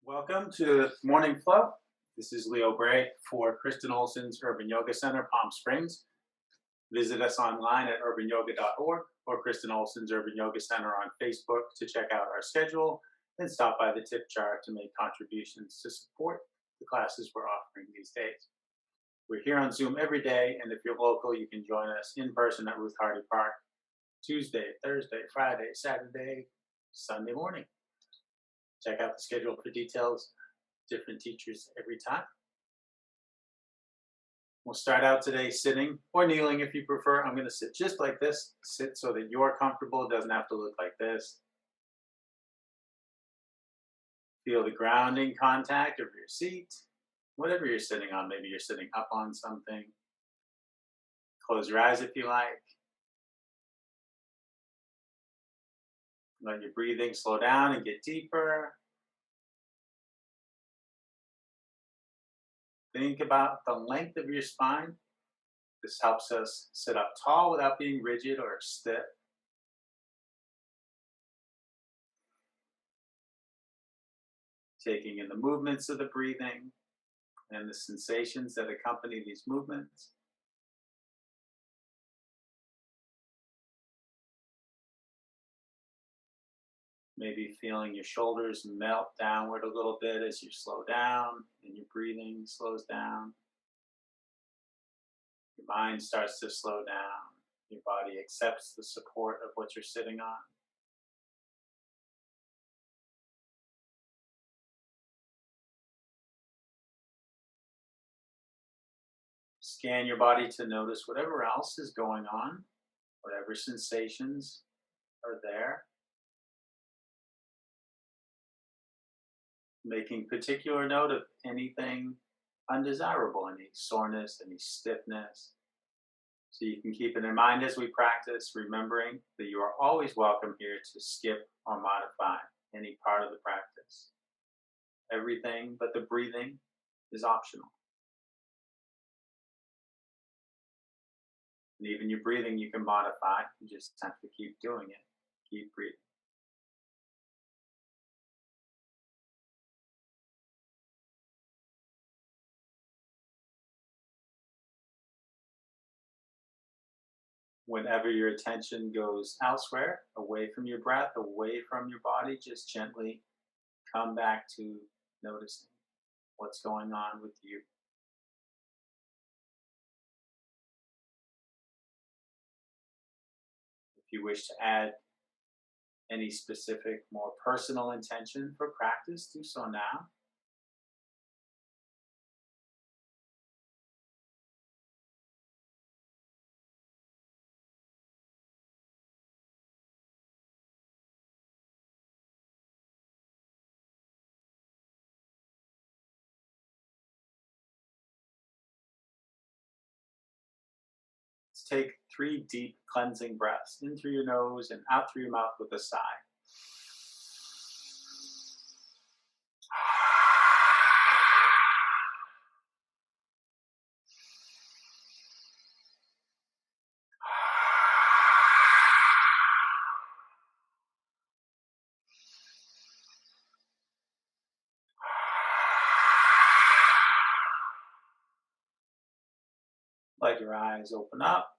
Welcome to Morning Flow. This is Leo Bray for Kristen Olson's Urban Yoga Center, Palm Springs. Visit us online at urbanyoga.org or Kristen Olson's Urban Yoga Center on Facebook to check out our schedule and stop by the tip jar to make contributions to support the classes we're offering these days. We're here on Zoom every day, and if you're local, you can join us in person at Ruth Hardy Park Tuesday, Thursday, Friday, Saturday, Sunday morning. Check out the schedule for details. Different teachers every time. We'll start out today sitting or kneeling if you prefer. I'm going to sit just like this. Sit so that you're comfortable. It doesn't have to look like this. Feel the grounding contact of your seat. Whatever you're sitting on, maybe you're sitting up on something. Close your eyes if you like. Let your breathing slow down and get deeper. Think about the length of your spine. This helps us sit up tall without being rigid or stiff. Taking in the movements of the breathing and the sensations that accompany these movements. Maybe feeling your shoulders melt downward a little bit as you slow down and your breathing slows down. Your mind starts to slow down. Your body accepts the support of what you're sitting on. Scan your body to notice whatever else is going on, whatever sensations are there. Making particular note of anything undesirable, any soreness, any stiffness. So you can keep it in mind as we practice, remembering that you are always welcome here to skip or modify any part of the practice. Everything but the breathing is optional. And even your breathing you can modify. You just have to keep doing it. Keep breathing. Whenever your attention goes elsewhere, away from your breath, away from your body, just gently come back to noticing what's going on with you. If you wish to add any specific, more personal intention for practice, do so now. Let's take 3 deep cleansing breaths in through your nose and out through your mouth with a sigh. Let your eyes open up.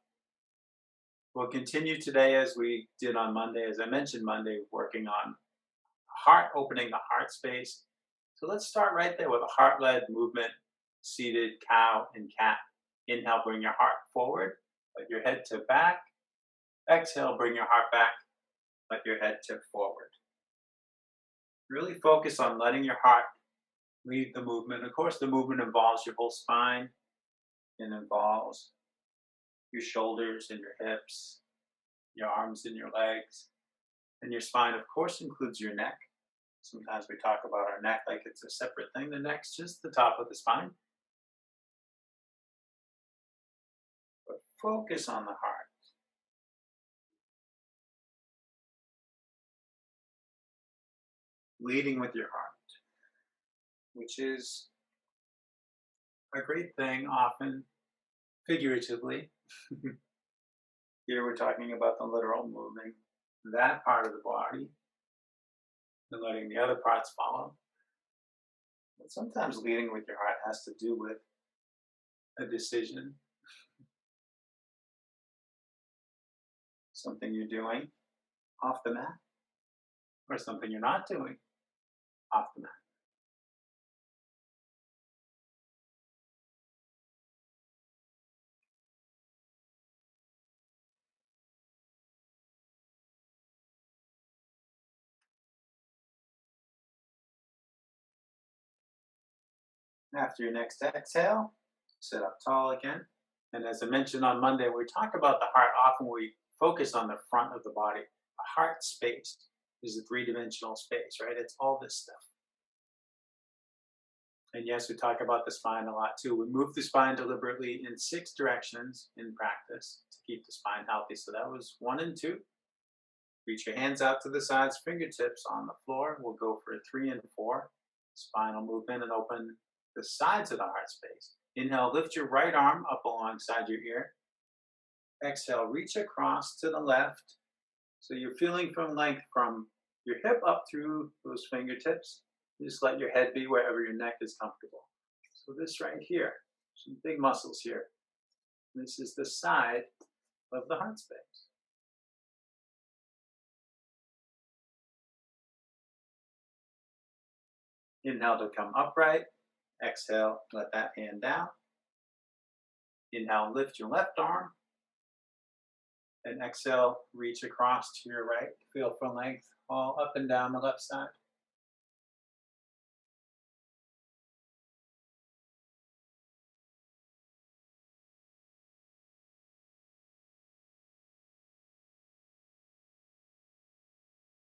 We'll continue today as we did on Monday. As I mentioned Monday, working on heart, opening the heart space. So let's start right there with a heart-led movement, seated cow and cat. Inhale, bring your heart forward. Let your head tip back. Exhale, bring your heart back. Let your head tip forward. Really focus on letting your heart lead the movement. Of course, the movement involves your whole spine and involves your shoulders and your hips, your arms and your legs. And your spine, of course, includes your neck. Sometimes we talk about our neck like it's a separate thing. The neck's just the top of the spine. But focus on the heart. Leading with your heart, which is a great thing, often figuratively. Here we're talking about the literal, moving that part of the body and letting the other parts follow. But sometimes leading with your heart has to do with a decision, something you're doing off the mat, or something you're not doing off the mat. After your next exhale, sit up tall again. And as I mentioned on Monday, we talk about the heart. Often we focus on the front of the body. The heart space is a three-dimensional space, right? It's all this stuff. And yes, we talk about the spine a lot too. We move the spine deliberately in 6 directions in practice to keep the spine healthy. So that was 1 and 2. Reach your hands out to the sides, fingertips on the floor. We'll go for 3 and 4. Spine will move in and open the sides of the heart space. Inhale, lift your right arm up alongside your ear. Exhale, reach across to the left. So you're feeling from length from your hip up through those fingertips. Just let your head be wherever your neck is comfortable. So this right here, some big muscles here. This is the side of the heart space. Inhale to come upright. Exhale, let that hand down. Inhale, lift your left arm. And exhale, reach across to your right. Feel for length all up and down the left side.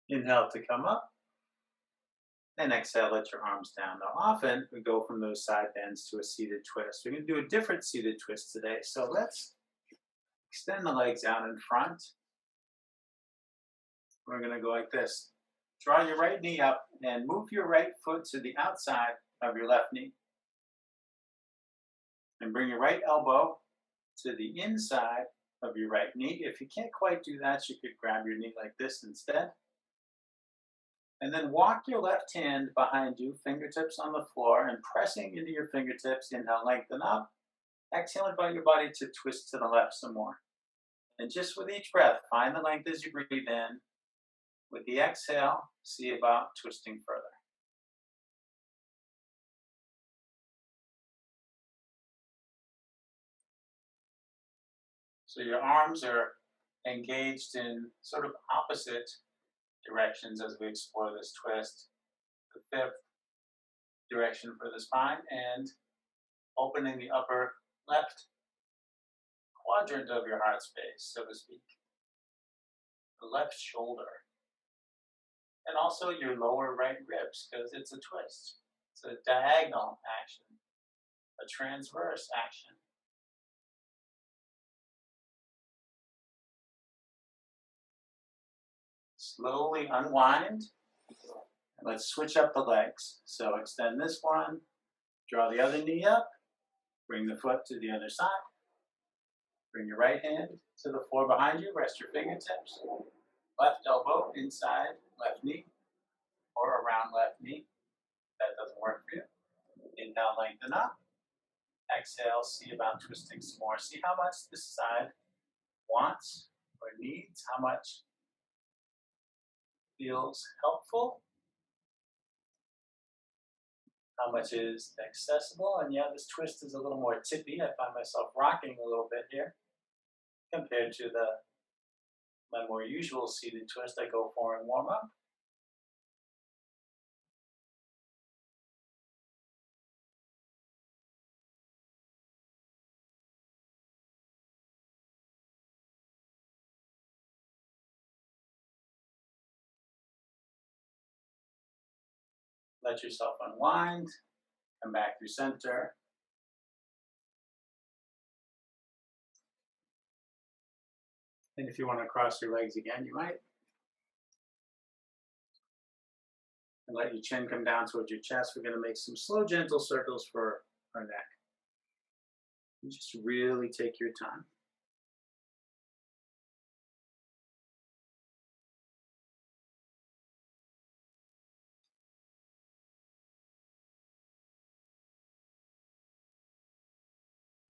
Inhale to come up. And exhale, let your arms down. Now, often we go from those side bends to a seated twist. We're going to do a different seated twist today. So let's extend the legs out in front. We're going to go like this. Draw your right knee up and move your right foot to the outside of your left knee. And bring your right elbow to the inside of your right knee. If you can't quite do that, you could grab your knee like this instead. And then walk your left hand behind you, fingertips on the floor, and pressing into your fingertips. Inhale, lengthen up. Exhale, invite your body to twist to the left some more. And just with each breath, find the length as you breathe in. With the exhale, see about twisting further. So your arms are engaged in sort of opposite directions as we explore this twist. The fifth direction for the spine and opening the upper left quadrant of your heart space, so to speak. The left shoulder. And also your lower right ribs, because it's a twist. It's a diagonal action, a transverse action. Slowly unwind. And let's switch up the legs. So extend this one, draw the other knee up, bring the foot to the other side. Bring your right hand to the floor behind you, rest your fingertips. Left elbow inside left knee or around left knee. That doesn't work for you. Inhale, lengthen up. Exhale, see about twisting some more. See how much this side wants or needs, how much feels helpful, how much is accessible. And yeah, this twist is a little more tippy. I find myself rocking a little bit here compared to my more usual seated twist I go for in warm up. Let yourself unwind, come back through center. And if you want to cross your legs again, you might. And let your chin come down towards your chest. We're going to make some slow, gentle circles for our neck. And just really take your time.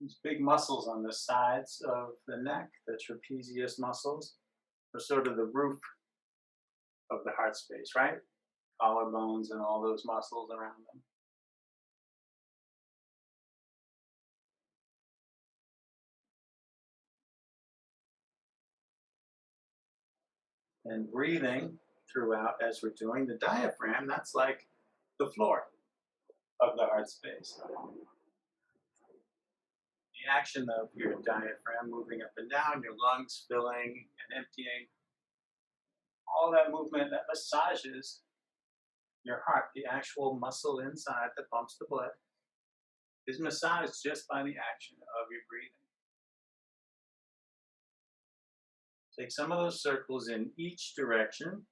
These big muscles on the sides of the neck, the trapezius muscles, are sort of the roof of the heart space, right? Collarbones and all those muscles around them. And breathing throughout as we're doing the diaphragm, that's like the floor of the heart space. The action of your diaphragm moving up and down, your lungs filling and emptying, all that movement that massages your heart, the actual muscle inside that pumps the blood, is massaged just by the action of your breathing. Take some of those circles in each direction.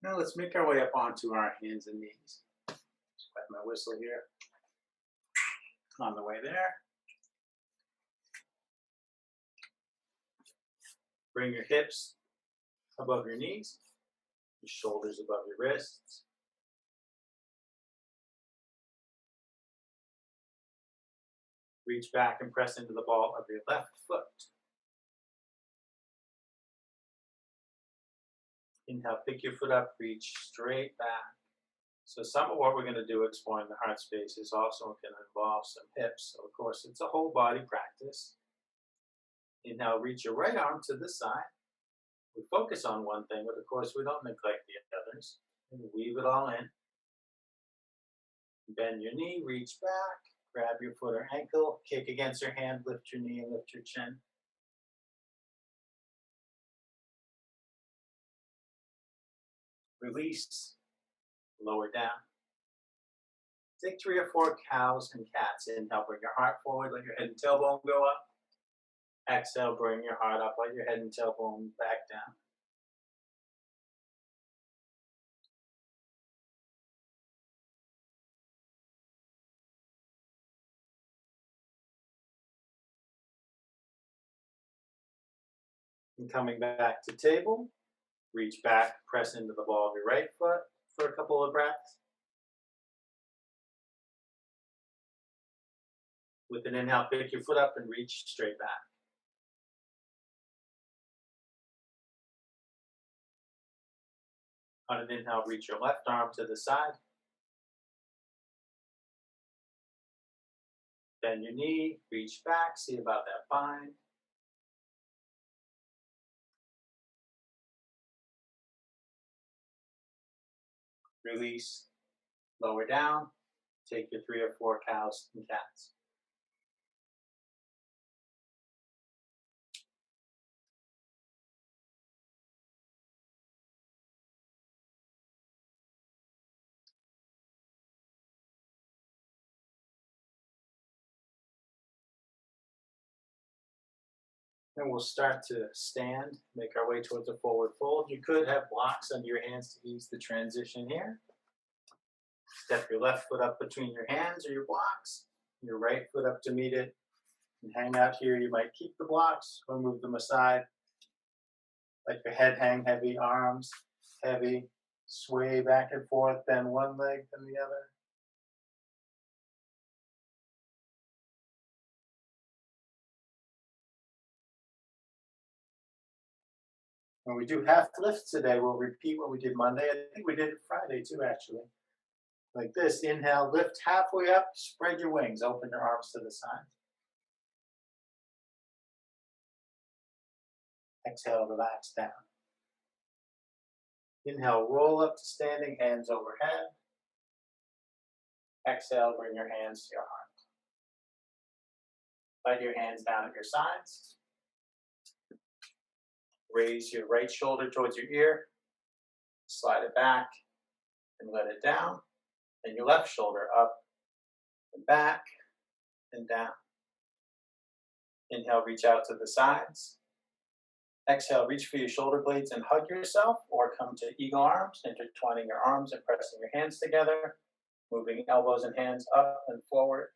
Now let's make our way up onto our hands and knees. Just wet my whistle here. On the way there, bring your hips above your knees, your shoulders above your wrists. Reach back and press into the ball of your left foot. Inhale, pick your foot up, reach straight back. So some of what we're going to do exploring the heart space is also going to involve some hips. So of course, it's a whole body practice. Inhale, reach your right arm to the side. We focus on one thing, but of course we don't neglect the others. And weave it all in. Bend your knee, reach back, grab your foot or ankle, kick against your hand, lift your knee and lift your chin. Release, lower down. Take 3 or 4 cows and cats. Inhale, bring your heart forward, let your head and tailbone go up. Exhale, bring your heart up, let your head and tailbone back down. And coming back to table, reach back, press into the ball of your right foot for a couple of breaths. With an inhale, pick your foot up and reach straight back. On an inhale, reach your left arm to the side. Bend your knee, reach back, see about that bind. Release, lower down. Take your 3 or 4 cows and cats. Then we'll start to stand, make our way towards a forward fold. You could have blocks under your hands to ease the transition here. Step your left foot up between your hands or your blocks, your right foot up to meet it, and hang out here. You might keep the blocks or move them aside. Let your head hang heavy, arms heavy, sway back and forth, bend one leg, then the other. When we do half lifts today, we'll repeat what we did Monday. I think we did it Friday too, actually. Like this, inhale, lift halfway up, spread your wings, open your arms to the side. Exhale, relax down. Inhale, roll up to standing, hands overhead. Exhale, bring your hands to your heart. Let your hands down at your sides. Raise your right shoulder towards your ear. Slide it back and let it down. And your left shoulder up and back and down. Inhale, reach out to the sides. Exhale, reach for your shoulder blades and hug yourself, or come to eagle arms, intertwining your arms and pressing your hands together, moving elbows and hands up and forward.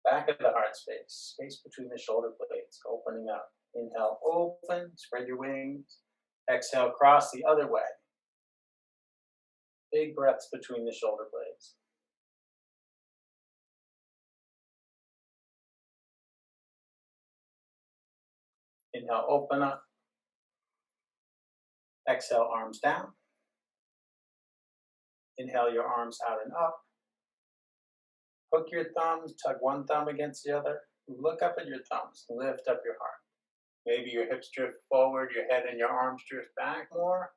Back of the heart space, space between the shoulder blades, opening up. Inhale, open, spread your wings. Exhale, cross the other way. Big breaths between the shoulder blades. Inhale, open up. Exhale, arms down. Inhale, your arms out and up. Hook your thumbs, tug one thumb against the other. Look up at your thumbs, lift up your heart. Maybe your hips drift forward, your head and your arms drift back more.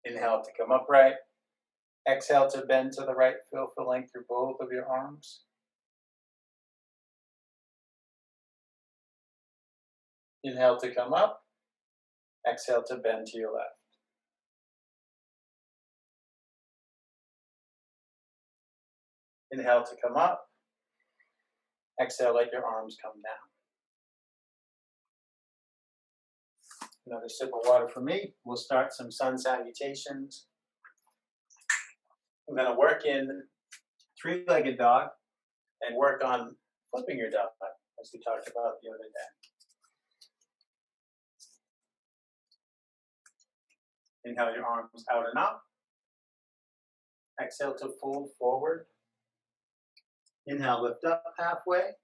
Inhale to come upright. Exhale to bend to the right. Feel for length through both of your arms. Inhale to come up. Exhale to bend to your left. Inhale to come up. Exhale, let your arms come down. Another sip of water for me. We'll start some sun salutations. I'm going to work in three-legged dog and work on flipping your dog, as we talked about the other day. Inhale your arms out and up. Exhale to fold forward. Inhale, lift up halfway.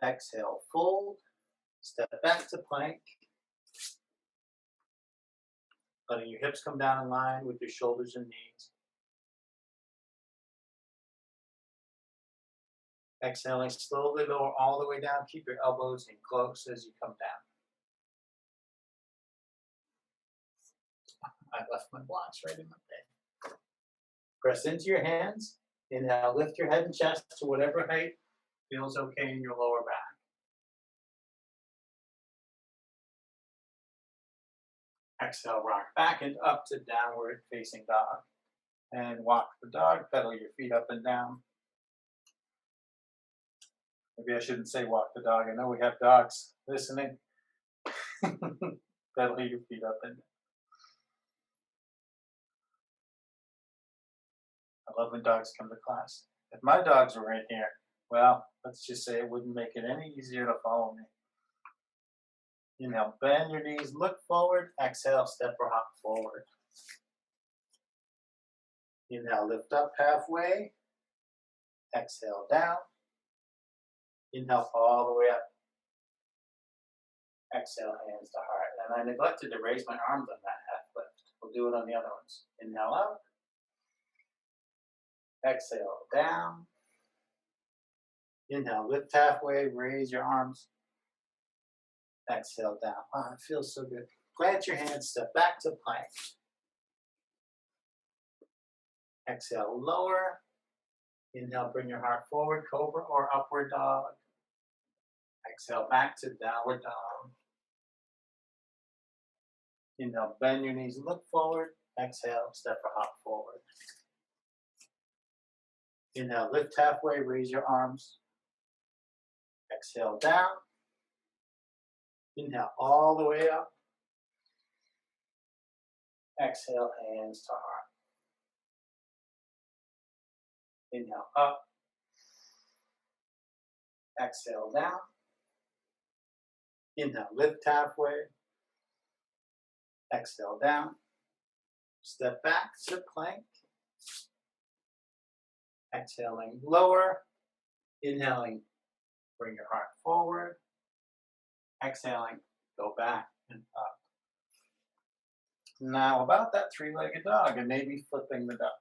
Exhale, fold. Step back to plank. Letting your hips come down in line with your shoulders and knees. Exhaling, slowly lower all the way down. Keep your elbows in close as you come down. I left my blocks right in my bed. Press into your hands. Inhale, lift your head and chest to whatever height feels okay in your lower back. Exhale, rock back and up to downward facing dog. And walk the dog, pedal your feet up and down. Maybe I shouldn't say walk the dog. I know we have dogs listening. Pedal your feet up and down. I love when dogs come to class. If my dogs were in here, well, let's just say it wouldn't make it any easier to follow me. Inhale, bend your knees, look forward. Exhale, step or hop forward. Inhale, lift up halfway. Exhale, down. Inhale, all the way up. Exhale, hands to heart. And I neglected to raise my arms on that half lift. We'll do it on the other ones. Inhale up. Exhale, down. Inhale, lift halfway, raise your arms. Exhale, down. Oh, it feels so good. Plant your hands, step back to plank. Exhale, lower. Inhale, bring your heart forward, cobra or upward dog. Exhale, back to downward dog. Inhale, bend your knees, look forward. Exhale, step or hop forward. Inhale, lift halfway, raise your arms. Exhale, down. Inhale, all the way up. Exhale, hands to heart. Inhale, up. Exhale, down. Inhale, lift halfway. Exhale, down. Step back to plank. Exhaling, lower. Inhaling, bring your heart forward. Exhaling, go back and up. Now about that three-legged dog and maybe flipping the dog.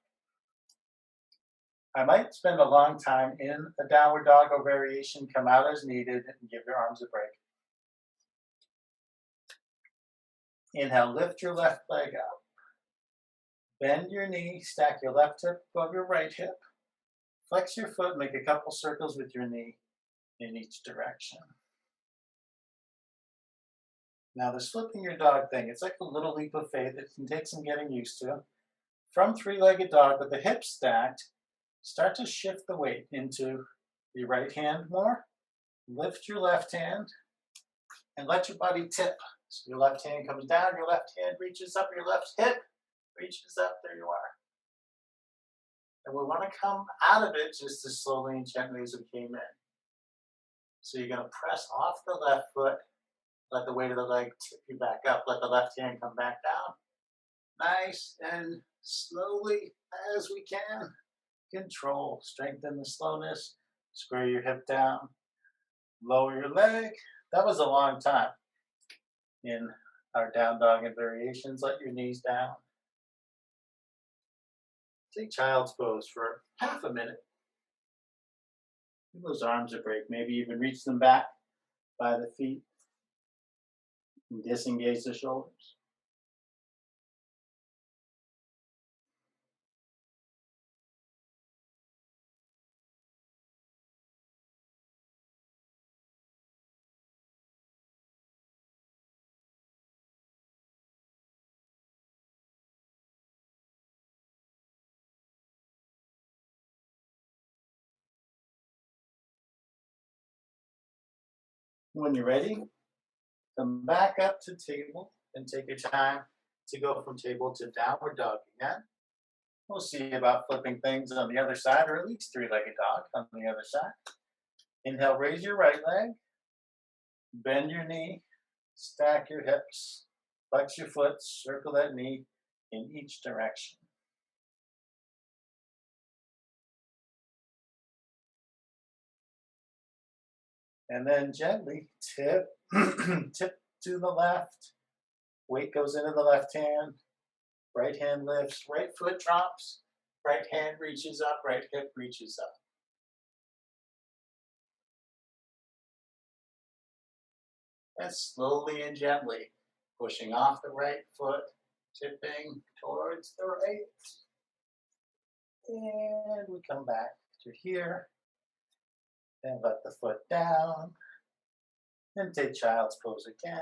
I might spend a long time in a downward dog or variation, come out as needed, and give your arms a break. Inhale, lift your left leg up. Bend your knee, stack your left hip above your right hip. Flex your foot, make a couple circles with your knee in each direction. Now this flipping your dog thing, it's like a little leap of faith. It can take some getting used to. From three-legged dog with the hips stacked, start to shift the weight into your right hand more. Lift your left hand and let your body tip. So your left hand comes down, your left hand reaches up, your left hip reaches up, there you are. And we want to come out of it just as slowly and gently as we came in. So you're going to press off the left foot, let the weight of the leg tip you back up, let the left hand come back down. Nice and slowly as we can. Control, strengthen the slowness, square your hip down, lower your leg. That was a long time in our down dog and variations. Let your knees down. Take child's pose for half a minute. Give those arms a break. Maybe even reach them back by the feet and disengage the shoulders. When you're ready, come back up to table and take your time to go from table to downward dog again. We'll see about flipping things on the other side, or at least three-legged dog on the other side. Inhale, raise your right leg, bend your knee, stack your hips, flex your foot, circle that knee in each direction. And then gently tip, tip to the left. Weight goes into the left hand. Right hand lifts, right foot drops, right hand reaches up, right hip reaches up. And slowly and gently pushing off the right foot, tipping towards the right. And we come back to here. And let the foot down. And take child's pose again.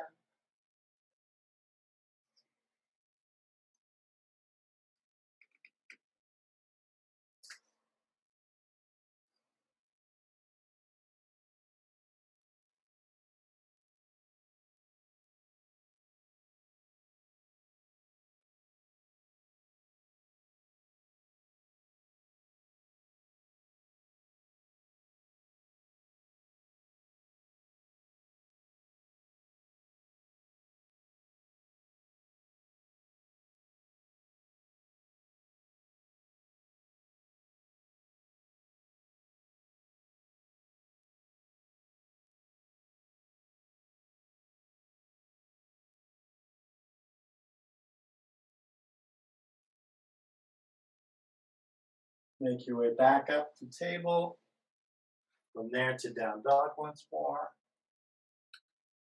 Make your way back up to table. From there to down dog once more.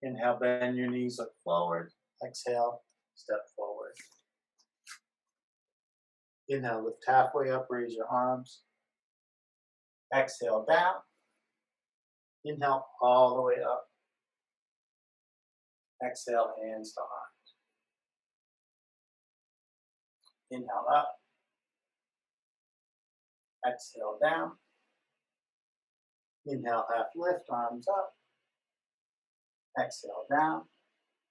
Inhale, bend your knees, look forward. Exhale, step forward. Inhale, lift halfway up, raise your arms. Exhale, down. Inhale, all the way up. Exhale, hands to arms. Inhale, up. Exhale, down. Inhale, half lift, arms up. Exhale, down.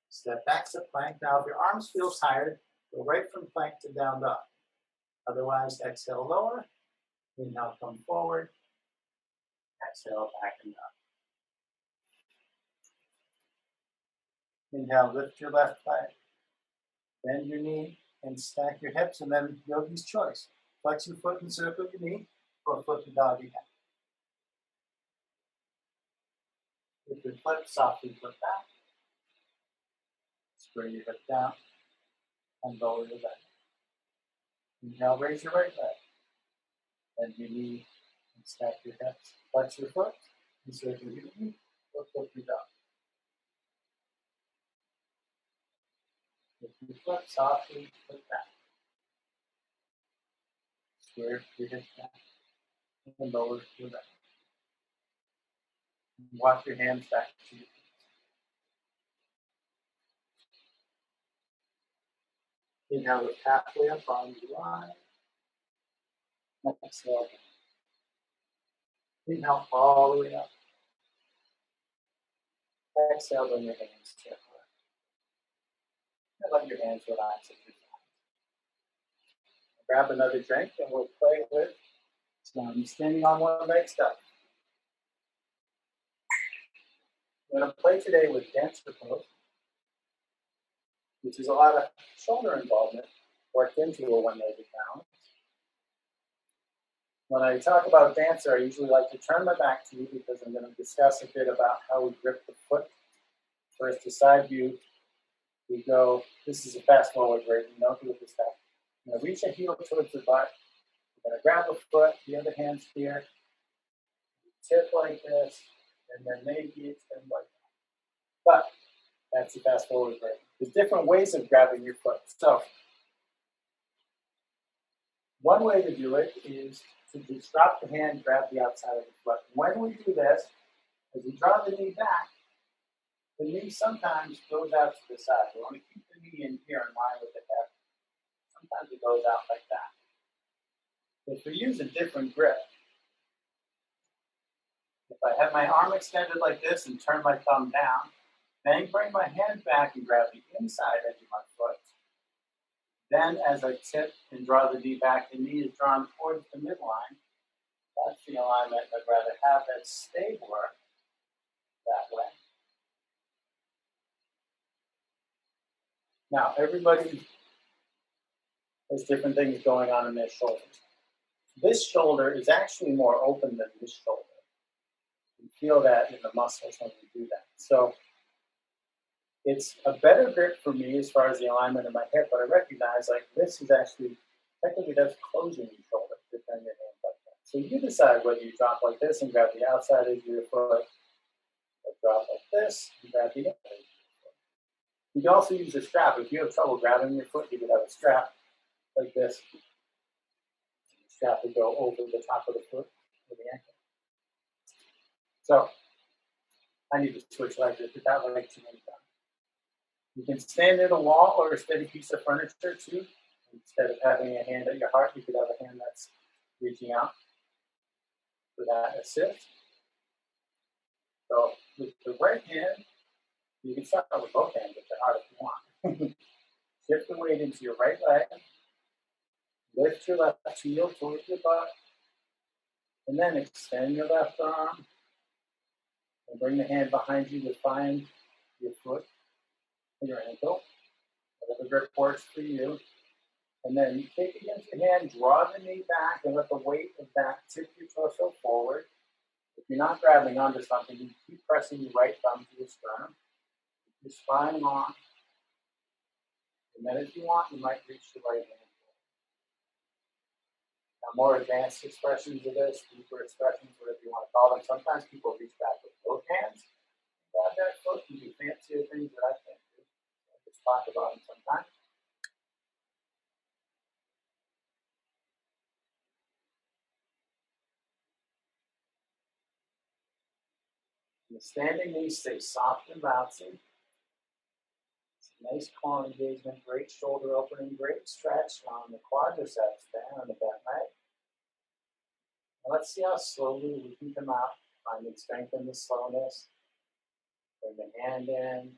Step back to plank. Now, if your arms feel tired, go right from plank to down dog. Otherwise, exhale, lower. Inhale, come forward. Exhale, back and up. Inhale, lift your left leg. Bend your knee and stack your hips, and then yogi's choice. Flex your foot and circle your knee, or flip the dog again. If you flip, softly flip back. Square your hip down and lower your leg. Inhale, raise your right leg. Bend your knee and stack your hips. Flex your foot and circle your knee, or flip your dog. If you flip softly, flip back. Square your hips back and lower your back. Walk your hands back to your feet. Inhale, lift halfway up, arms wide. Exhale. Inhale all the way up. Exhale, bring your hands to your heart. And let your hands relax at your side. Grab another drink and we'll play with standing on one leg step. We're going to play today with dancer pose, which is a lot of shoulder involvement worked into a one-legged balance. When I talk about dancer, I usually like to turn my back to you because I'm going to discuss a bit about how we grip the foot. First, the side view, we go, this is a fast forward version, don't do it this time. I'm going to reach a heel towards the butt. I'm going to grab a foot, the other hand's here, tip like this, and then maybe extend like that. But that's the fast forward version. There's different ways of grabbing your foot. So one way to do it is to just drop the hand, grab the outside of the foot. When we do this, as we draw the knee back, the knee sometimes goes out to the side. We want to keep the knee in here in line with the head. Sometimes it goes out like that. If we use a different grip, if I have my arm extended like this and turn my thumb down, then bring my hand back and grab the inside edge of my foot. Then as I tip and draw the knee back, the knee is drawn towards the midline. That's the alignment. I'd rather have that stabler that way. Now, everybody has different things going on in their shoulders. This shoulder is actually more open than this shoulder. You feel that in the muscles when we do that. So it's a better grip for me as far as the alignment of my hip, but I recognize like this is actually, technically that's closing your shoulder, depending your hand like that. So you decide whether you drop like this and grab the outside edge of your foot, or drop like this and grab the inside edge of your foot. You can also use a strap. If you have trouble grabbing your foot, you could have a strap like this. The strap would go over the top of the foot or the ankle. So I need to switch legs if that leg too many times. You can stand at a wall or a steady piece of furniture too. Instead of having a hand at your heart, you could have a hand that's reaching out for that assist. So with the right hand, you can start with both hands at your heart if you want. Shift the weight into your right leg. Lift your left heel towards your butt. And then extend your left arm. And bring the hand behind you to find your foot or your ankle. Whatever grip works for you. And then you kick against your hand, draw the knee back, and let the weight of that tip your torso forward. If you're not grabbing onto something, you keep pressing your right thumb to your sternum. Keep your spine long. And then if you want, you might reach the right hand. Now, more advanced expressions of this, deeper expressions, whatever you want to call them. Sometimes people reach back with both hands, grab that foot, and do fancier things that I can't do. I'll just talk about them sometime. The standing knee stays soft and bouncy. It's a nice core engagement, great shoulder opening, great stretch on the quadriceps there on the bent leg. Now let's see how slowly we can come out, finding strength in the slowness. Bring the hand in,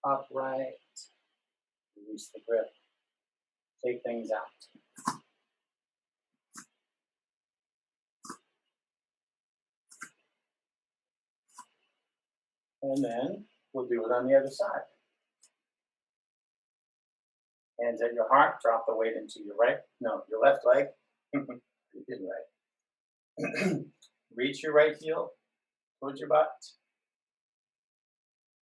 come upright, release the grip, take things out. And then we'll do it on the other side. Hands at your heart, drop the weight into your your left leg. You did right. Reach your right heel towards your butt.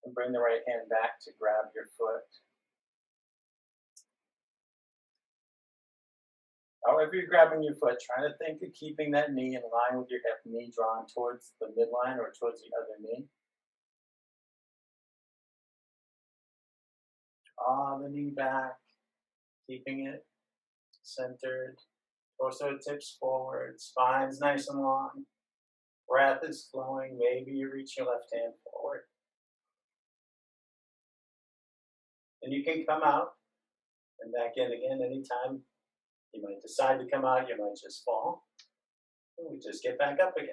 And bring the right hand back to grab your foot. However you're grabbing your foot, try to think of keeping that knee in line with your hip, knee drawn towards the midline or towards the other knee. Draw the knee back, keeping it centered. Torso tips forward, spine's nice and long. Breath is flowing. Maybe you reach your left hand forward. And you can come out and back in again anytime. You might decide to come out, you might just fall. And we just get back up again.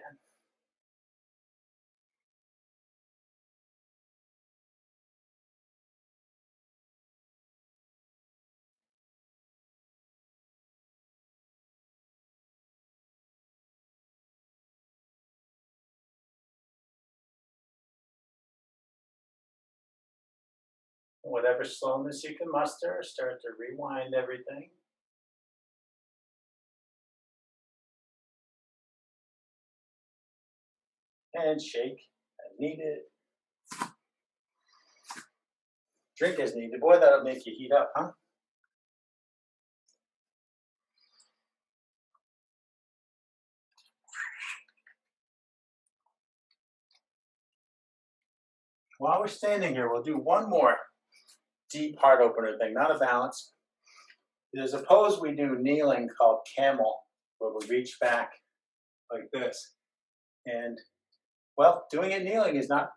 Whatever slowness you can muster, start to rewind everything. Handshake as needed. Drink as needed. Boy, that'll make you heat up, huh? While we're standing here, we'll do one more deep heart opener thing, not a balance. There's a pose we do kneeling called camel, where we reach back like this. And, well, doing it kneeling is not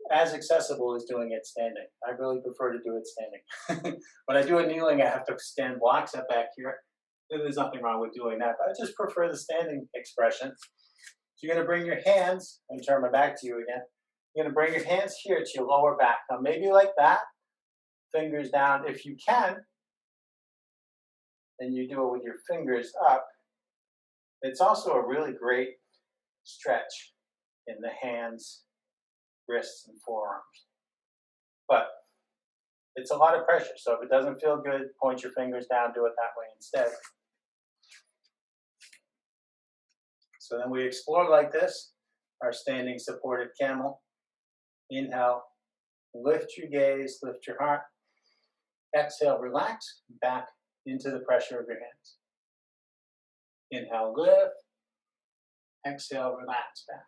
as accessible as doing it standing. I really prefer to do it standing. When I do it kneeling, I have to stand blocks up back here. There's nothing wrong with doing that, but I just prefer the standing expression. So you're going to bring your hands, and turn my back to you again. You're going to bring your hands here to your lower back. Now, maybe like that, fingers down. If you can, then you do it with your fingers up. It's also a really great stretch in the hands, wrists, and forearms. But it's a lot of pressure, so if it doesn't feel good, point your fingers down, do it that way instead. So then we explore like this, our standing supported camel. Inhale, lift your gaze, lift your heart. Exhale, relax, back into the pressure of your hands. Inhale, lift. Exhale, relax back.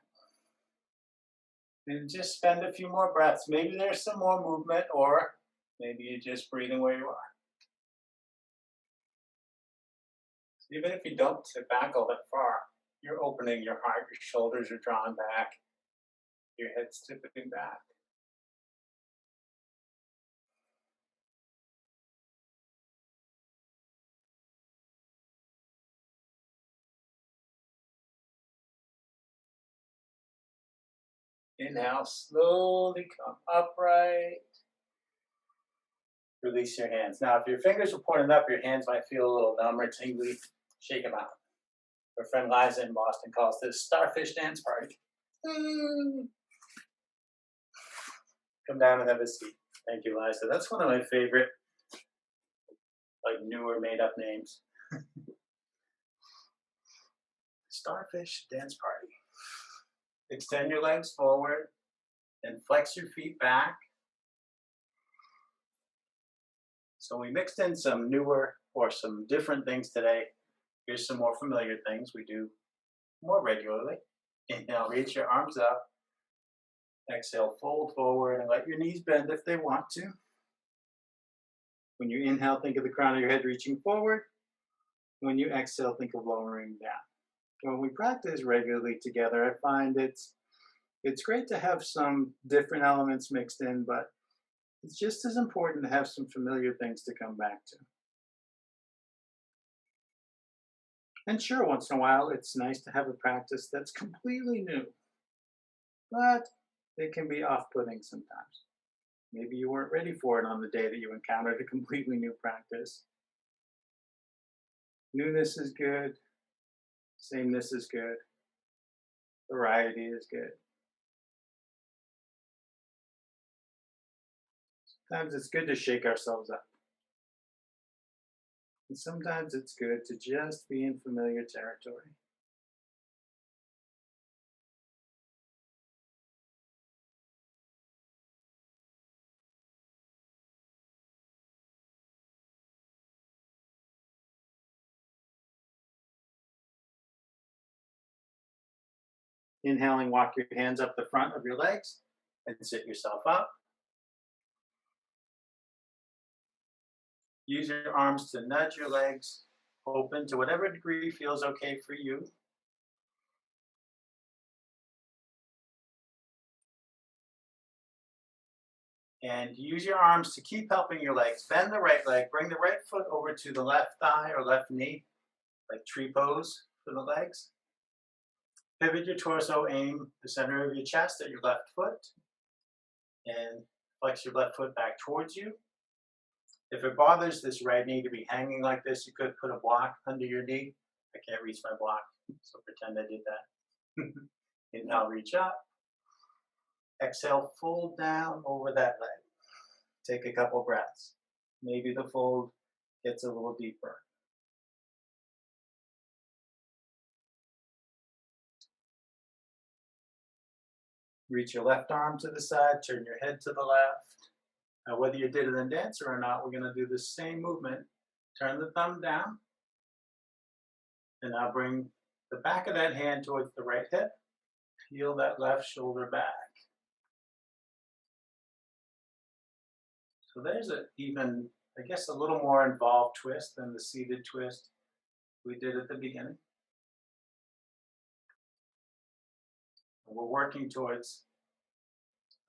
And just spend a few more breaths. Maybe there's some more movement, or maybe you're just breathing where you are. So even if you don't tip back all that far, you're opening your heart, your shoulders are drawn back, your head's tipping back. Inhale, slowly come upright. Release your hands. Now, if your fingers are pointing up, your hands might feel a little numb or tingly. Shake them out. Our friend Liza in Boston calls this starfish dance party. Come down and have a seat. Thank you, Liza. That's one of my favorite, like, newer made-up names. Starfish dance party. Extend your legs forward and flex your feet back. So we mixed in some newer or some different things today. Here's some more familiar things we do more regularly. Inhale, reach your arms up. Exhale, fold forward and let your knees bend if they want to. When you inhale, think of the crown of your head reaching forward. When you exhale, think of lowering down. When we practice regularly together, I find it's great to have some different elements mixed in, but it's just as important to have some familiar things to come back to. And sure, once in a while, it's nice to have a practice that's completely new, but it can be off-putting sometimes. Maybe you weren't ready for it on the day that you encountered a completely new practice. Newness is good. Sameness is good. Variety is good. Sometimes it's good to shake ourselves up. And sometimes it's good to just be in familiar territory. Inhaling, walk your hands up the front of your legs and sit yourself up. Use your arms to nudge your legs open to whatever degree feels okay for you. And use your arms to keep helping your legs. Bend the right leg, bring the right foot over to the left thigh or left knee, like tree pose for the legs. Pivot your torso, aim the center of your chest at your left foot, and flex your left foot back towards you. If it bothers this right knee to be hanging like this, you could put a block under your knee. I can't reach my block, so pretend I did that. Inhale, reach up. Exhale, fold down over that leg. Take a couple breaths. Maybe the fold gets a little deeper. Reach your left arm to the side, turn your head to the left. Now, whether you did it in dancer or not, we're going to do the same movement. Turn the thumb down, and now bring the back of that hand towards the right hip. Peel that left shoulder back. So there's even, I guess, a little more involved twist than the seated twist we did at the beginning. We're working towards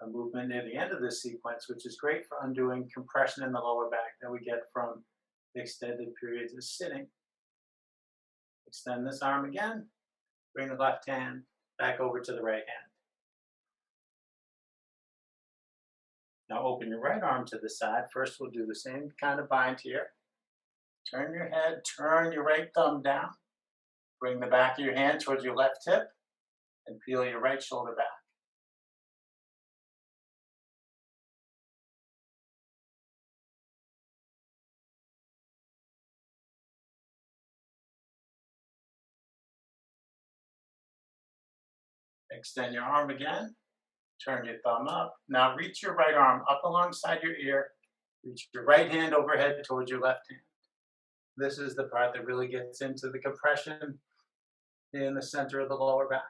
a movement near the end of this sequence, which is great for undoing compression in the lower back that we get from extended periods of sitting. Extend this arm again. Bring the left hand back over to the right hand. Now open your right arm to the side. First, we'll do the same kind of bind here. Turn your head, turn your right thumb down. Bring the back of your hand towards your left hip and peel your right shoulder back. Extend your arm again. Turn your thumb up. Now reach your right arm up alongside your ear. Reach your right hand overhead towards your left hand. This is the part that really gets into the compression in the center of the lower back.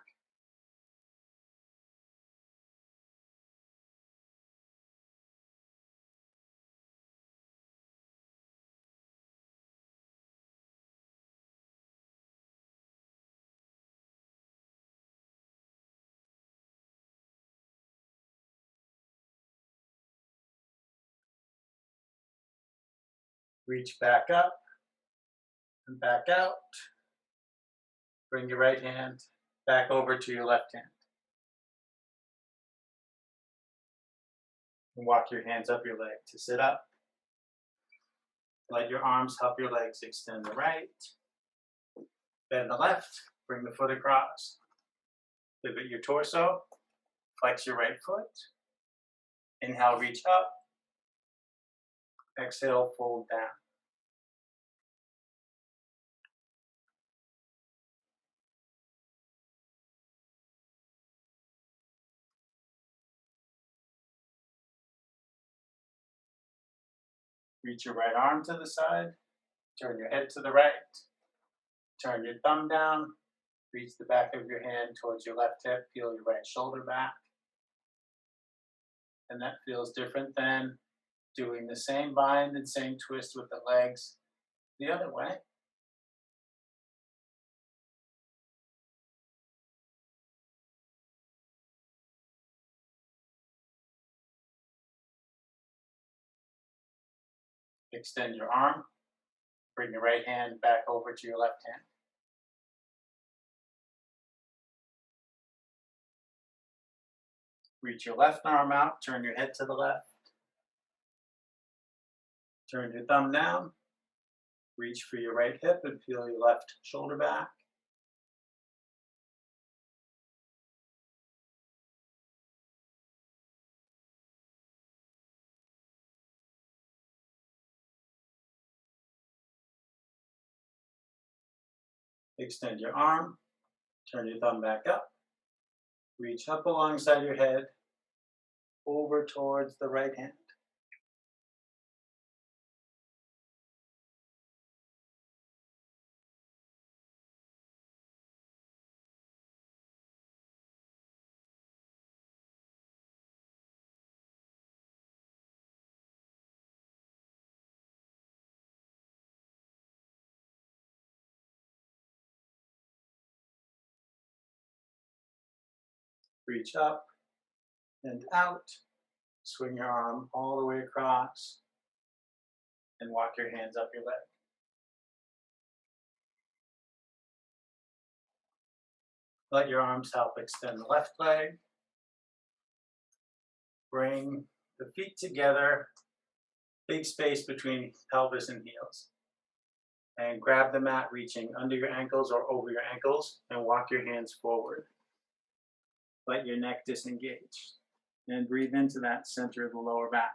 Reach back up and back out. Bring your right hand back over to your left hand. And walk your hands up your leg to sit up. Let your arms help your legs extend the right. Bend the left. Bring the foot across. Pivot your torso. Flex your right foot. Inhale, reach up. Exhale, fold down. Reach your right arm to the side. Turn your head to the right. Turn your thumb down. Reach the back of your hand towards your left hip. Peel your right shoulder back. And that feels different than doing the same bind and same twist with the legs the other way. Extend your arm. Bring your right hand back over to your left hand. Reach your left arm out. Turn your head to the left. Turn your thumb down. Reach for your right hip and peel your left shoulder back. Extend your arm. Turn your thumb back up. Reach up alongside your head, over towards the right hand. Reach up and out. Swing your arm all the way across and walk your hands up your leg. Let your arms help extend the left leg. Bring the feet together, big space between pelvis and heels. And grab the mat reaching under your ankles or over your ankles and walk your hands forward. Let your neck disengage. And breathe into that center of the lower back.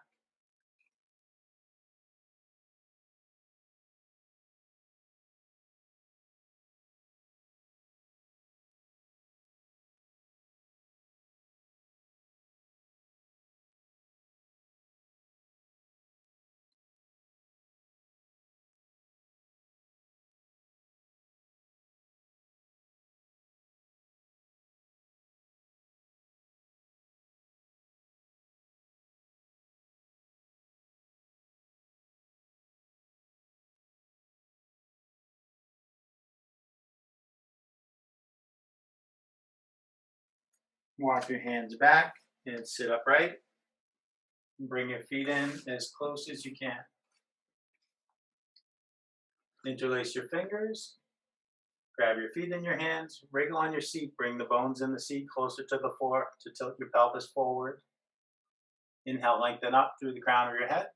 Walk your hands back and sit upright. Bring your feet in as close as you can. Interlace your fingers. Grab your feet in your hands. Wriggle on your seat. Bring the bones in the seat closer to the floor to tilt your pelvis forward. Inhale, lengthen up through the crown of your head.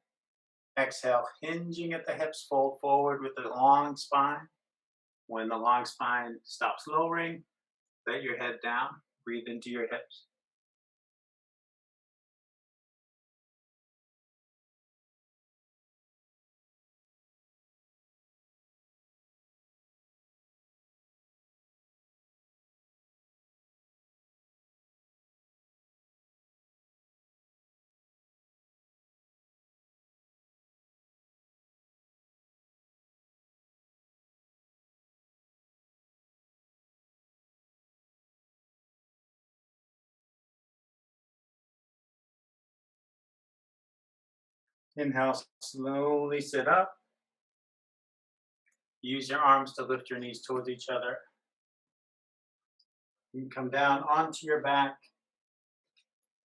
Exhale, hinging at the hips, fold forward with the long spine. When the long spine stops lowering, let your head down. Breathe into your hips. Inhale, slowly sit up. Use your arms to lift your knees towards each other. You come down onto your back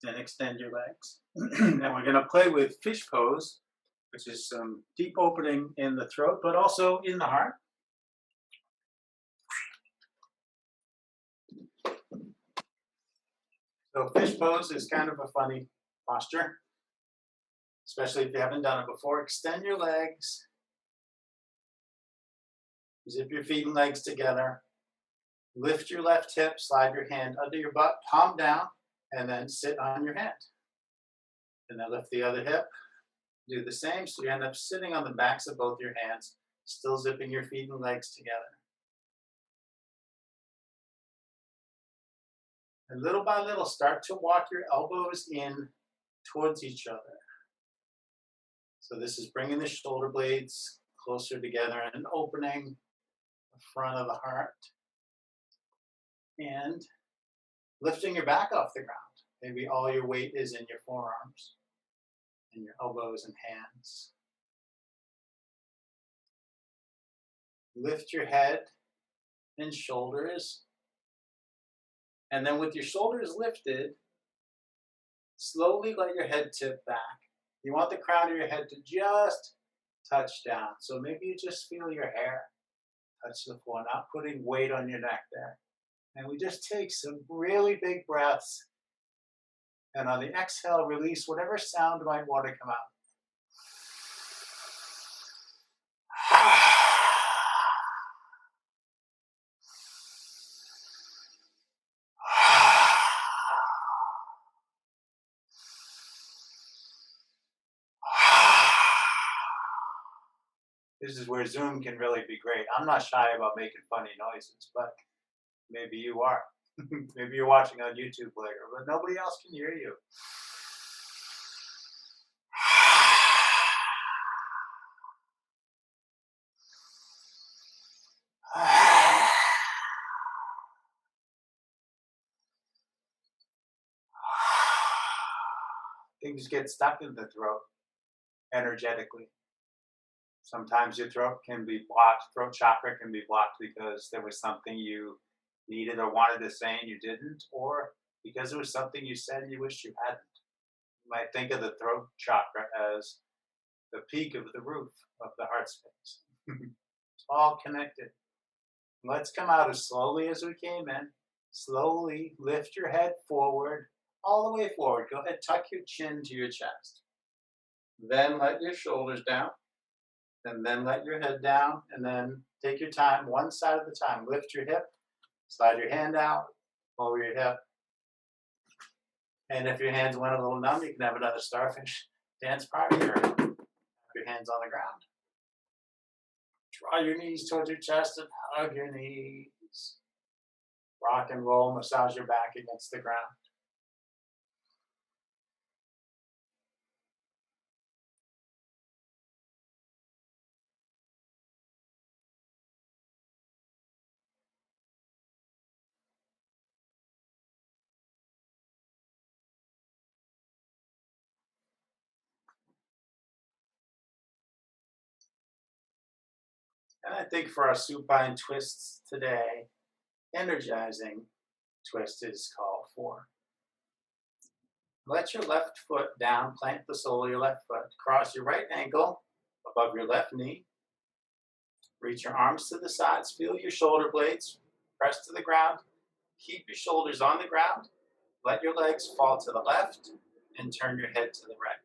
and extend your legs. And we're going to play with fish pose, which is some deep opening in the throat, but also in the heart. So fish pose is kind of a funny posture, especially if you haven't done it before. Extend your legs. Zip your feet and legs together. Lift your left hip, slide your hand under your butt, palm down, and then sit on your hand. And then lift the other hip. Do the same, so you end up sitting on the backs of both your hands, still zipping your feet and legs together. And little by little, start to walk your elbows in towards each other. So this is bringing the shoulder blades closer together and opening the front of the heart. And lifting your back off the ground. Maybe all your weight is in your forearms and your elbows and hands. Lift your head and shoulders. And then with your shoulders lifted, slowly let your head tip back. You want the crown of your head to just touch down. So maybe you just feel your hair touch the floor, not putting weight on your neck there. And we just take some really big breaths. And on the exhale, release whatever sound might want to come out. This is where Zoom can really be great. I'm not shy about making funny noises, but maybe you are. Maybe you're watching on YouTube later, but nobody else can hear you. Things get stuck in the throat energetically. Sometimes your throat can be blocked, throat chakra can be blocked because there was something you needed or wanted to say and you didn't, or because it was something you said you wish you hadn't. You might think of the throat chakra as the peak of the roof of the heart space. It's all connected. Let's come out as slowly as we came in. Slowly lift your head forward, all the way forward. Go ahead, tuck your chin to your chest. Then let your shoulders down, and then let your head down, and then take your time, one side at a time. Lift your hip, slide your hand out, over your hip. And if your hands went a little numb, you can have another starfish dance party or have your hands on the ground. Draw your knees towards your chest and hug your knees. Rock and roll, massage your back against the ground. And I think for our supine twists today, energizing twist is called for. Let your left foot down, plant the sole of your left foot. Cross your right ankle above your left knee. Reach your arms to the sides, feel your shoulder blades, press to the ground. Keep your shoulders on the ground. Let your legs fall to the left and turn your head to the right.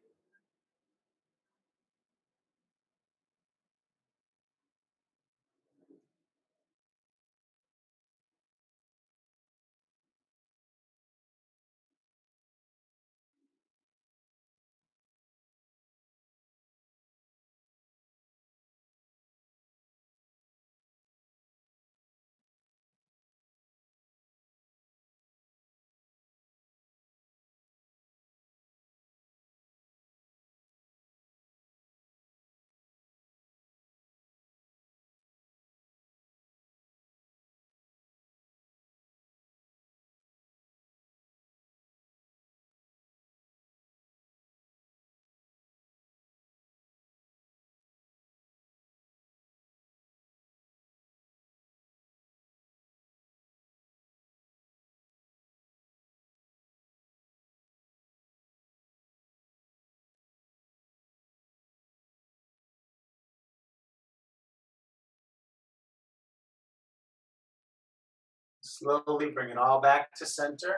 Slowly bring it all back to center.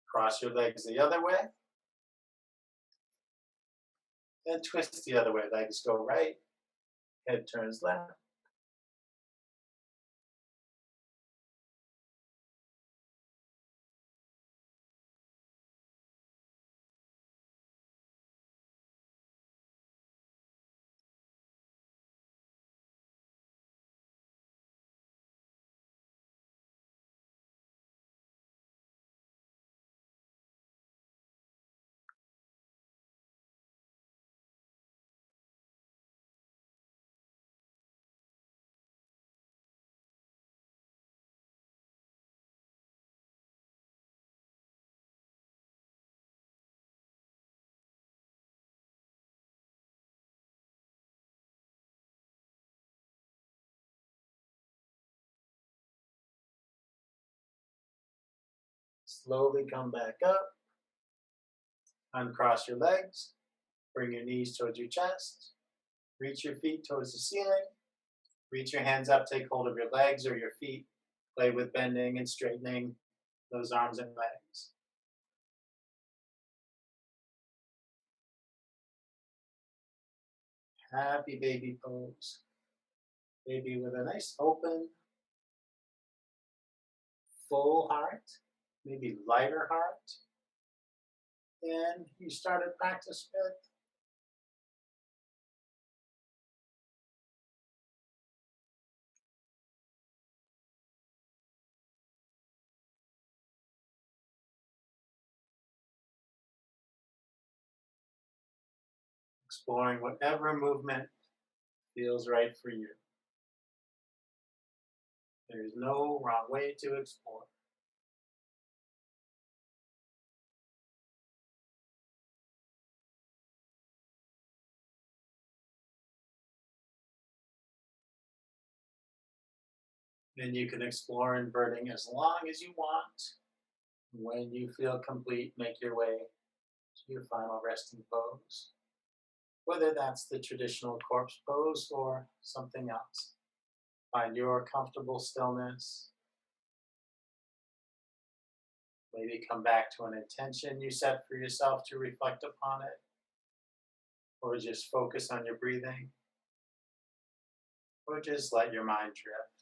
Cross your legs the other way. Then twist the other way. Legs go right, head turns left. Slowly come back up. Uncross your legs. Bring your knees towards your chest. Reach your feet towards the ceiling. Reach your hands up, take hold of your legs or your feet. Play with bending and straightening those arms and legs. Happy baby pose. Baby with a nice open, full heart, maybe lighter heart than you started practice with. Exploring whatever movement feels right for you. There's no wrong way to explore. And you can explore inverting as long as you want. When you feel complete, make your way to your final resting pose, whether that's the traditional corpse pose or something else. Find your comfortable stillness. Maybe come back to an intention you set for yourself to reflect upon it, or just focus on your breathing, or just let your mind drift.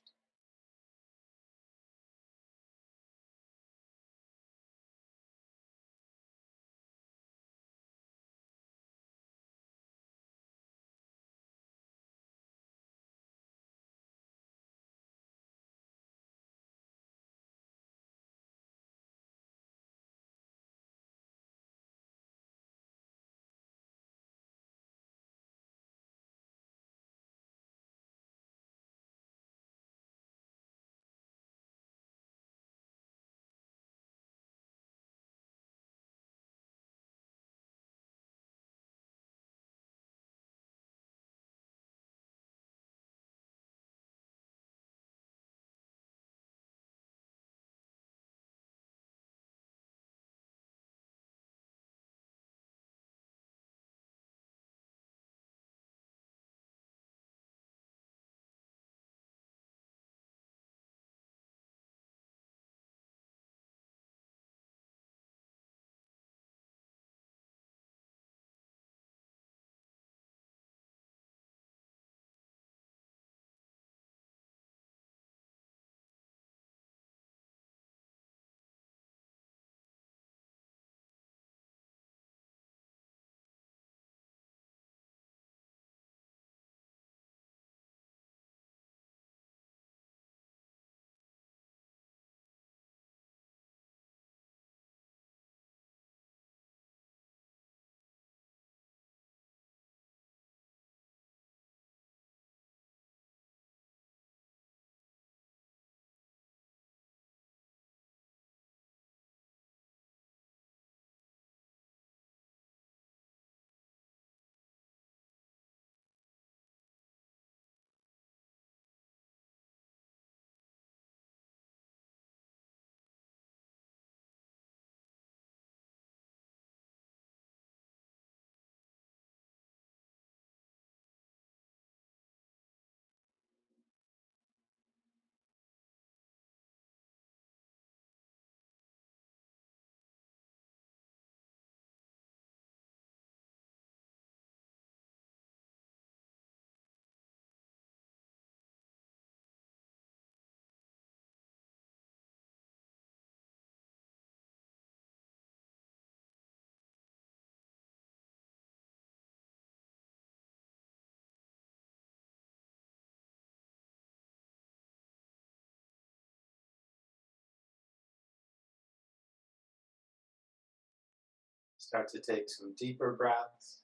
Start to take some deeper breaths.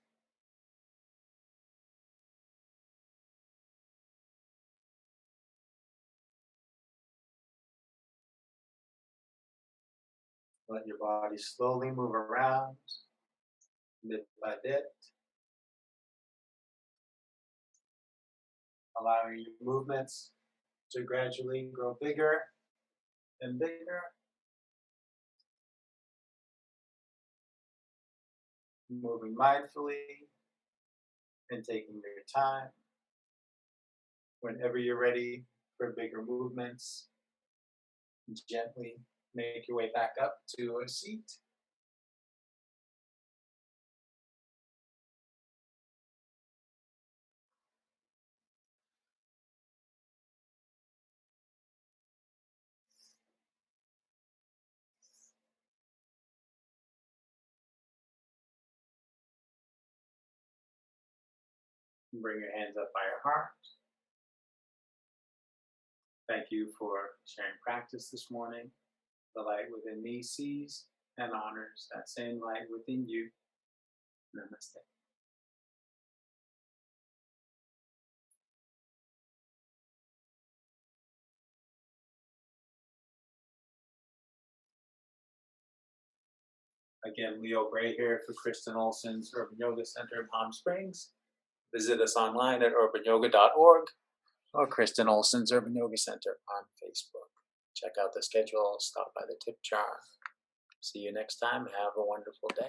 Let your body slowly move around bit by bit, allowing your movements to gradually grow bigger and bigger, moving mindfully and taking your time. Whenever you're ready for bigger movements, gently make your way back up to a seat. Bring your hands up by your heart. Thank you for sharing practice this morning. The light within me sees and honors that same light within you. Namaste. Again, Leo Gray here for Kristen Olson's Urban Yoga Center in Palm Springs. Visit us online at urbanyoga.org or Kristen Olson's Urban Yoga Center on Facebook. Check out the schedule, stop by the tip jar. See you next time. Have a wonderful day.